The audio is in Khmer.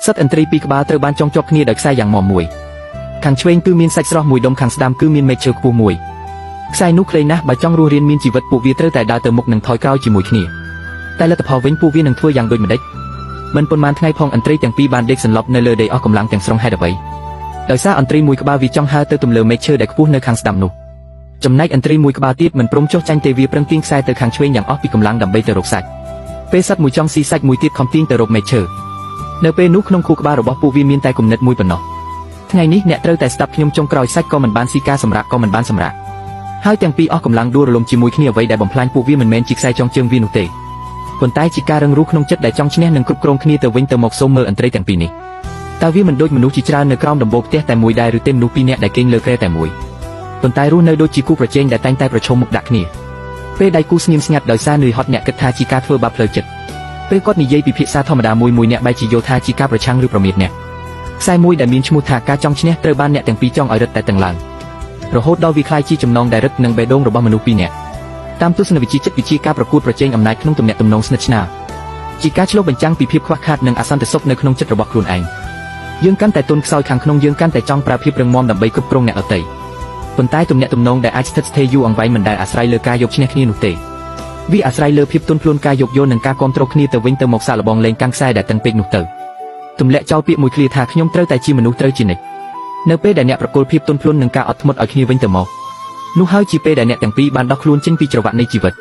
សិតឥន្ទ្រីពីរក្បាលត្រូវបានចងជាប់គ្នាដោយខ្សែយ៉ាងមាំមួយខាងឆ្វេងគឺមានសាច់ស្រស់មួយដុំខាងស្ដាំគឺមានមែកឈើខ្ពស់មួយខ្សែនោះខ្លីណាស់បើចង់រស់រានមានជីវិតពួកវាត្រូវតែដើរទៅមុខនិងថយក្រោយជាមួយគ្នាតែលទ្ធផលវិញពួកវានឹងធ្វើយ៉ាងដូចម្ដេចមិនប៉ុន្មានថ្ងៃផងឥន្ទ្រីទាំងពីរបានដេកសន្លប់នៅលើដីអស់កម្លាំងទាំងស្រុងហេតុអ្វីដោយសារឥន្ទ្រីមួយក្បាលវាចង់ហើរទៅទម្លើមែកឈើដែលខ្ពស់នៅខាងស្ដាំនោះចំណែកឥន្ទ្រីមួយក្បាលទៀតមិនព្រមចុះចាញ់ទេវាប្រឹងទាញខ្សែទៅខាងឆ្វេងយ៉ាងអស់ពីកម្លាំងដើម្បីទៅរកសាច់ពេលសត្វមួយចង់ស៊ីសាច់មួយទៀតខំទាញទៅរកមែកឈើនៅពេលនោះក្នុងខួរក្បាលរបស់ពួកវាមានតែគំនិតមួយប៉ុណ្ណោះថ្ងៃនេះអ្នកត្រូវតែស្ដាប់ខ្ញុំចុងក្រោយសាច់ក៏មិនបានស៊ីការសម្រាកក៏មិនបានសម្រាកហើយទាំងពីរអស់កម្លាំងដួលរលំជាមួយគ្នាអ្វីដែលបំផ្លាញពួកវាមិនមែនជាខ្សែចងជើងវានោះទេប៉ុន្តែជាការរឹងរូសក្នុងចិត្តដែលចង់ឈ្នះនិងគ្រប់គ្រងគ្នាទៅវិញទៅមកសូមមើលឥន្ទ្រីទាំងពីរនេះតើវាមិនដូចមនុស្សជាច្រើននៅក្រោមដំបូលផ្ទះតែមួយដែរឬទេមនុស្សពីរនាក់ដែលគេងលើគ្រែតែមួយប៉ុន្តែរស់នៅដូចជាគូប្រជែងដែលតែងតែប្រឈមមុខដាក់គ្នាពេលដៃគូស្ងៀមស្ងាត់ដោយសារនឿយហត់អ្នកគិតថាជាការធ្វើបាបផ្លូវចិត្តពេលគាត់និយាយពិភាក្សាធម្មតាមួយអ្នកបែរជាយល់ថាជាការប្រឆាំងឬប្រមាថអ្នកខ្សែមួយដែលមានឈ្មោះថាការចង់ឈ្នះត្រូវបានអ្នកទាំងពីរចង់ឲ្យរឹតតែតឹងឡើងរហូតដល់វាคล้ายជាចំណងដែលរឹតនឹងបេះដូងរបស់មនុស្សពីរនាក់តាមទស្សនវិជ្ជាចិត្តវិទ្យាការប្រកួតប្រជែងអំណាចក្នុងទំនាក់ទំនងស្និទ្ធស្នាលជាការឆ្លុះបញ្ចាំងពីភាពខ្វះខាតនិងអសន្តិសុខនៅក្នុងចិត្តរបស់ខ្លួនឯងយើងកាន់តែទន់ខ្សោយខាងក្នុងយើងកាន់តែចង់ប្រើភាពរឹងមាំដើម្បីគ្រប់គ្រងអ្នកដទៃប៉ុន្តែទំនាក់ទំនងដែលអាចស្ថិតស្ថេរយូរអង្វែងមិនដែលអាស្រ័យលើការយកឈ្នះគ្នានោះទេវាអាស្រ័យលើភាពទន់ភ្លន់ការយោគយល់និងការគ្រប់គ្រងគ្នាទៅវិញទៅមកសាកល្បងលេងកាន់ខ្សែដែលតឹងពេកនោះទៅទម្លាក់ចោលពាក្យមួយឃ្លាថាខ្ញុំត្រូវតែជាមនុស្សត្រូវជានិច្ចនៅពេលដែលអ្នកប្រគល់ភាពទន់ភ្លន់និងការអត់ធ្មត់ឲ្យគ្នាវិញទៅមកនោះហើយជាពេលដែលអ្នកទាំងពីរបានដោះខ្លួនចេញពីច្រវាក់នៃជីវិត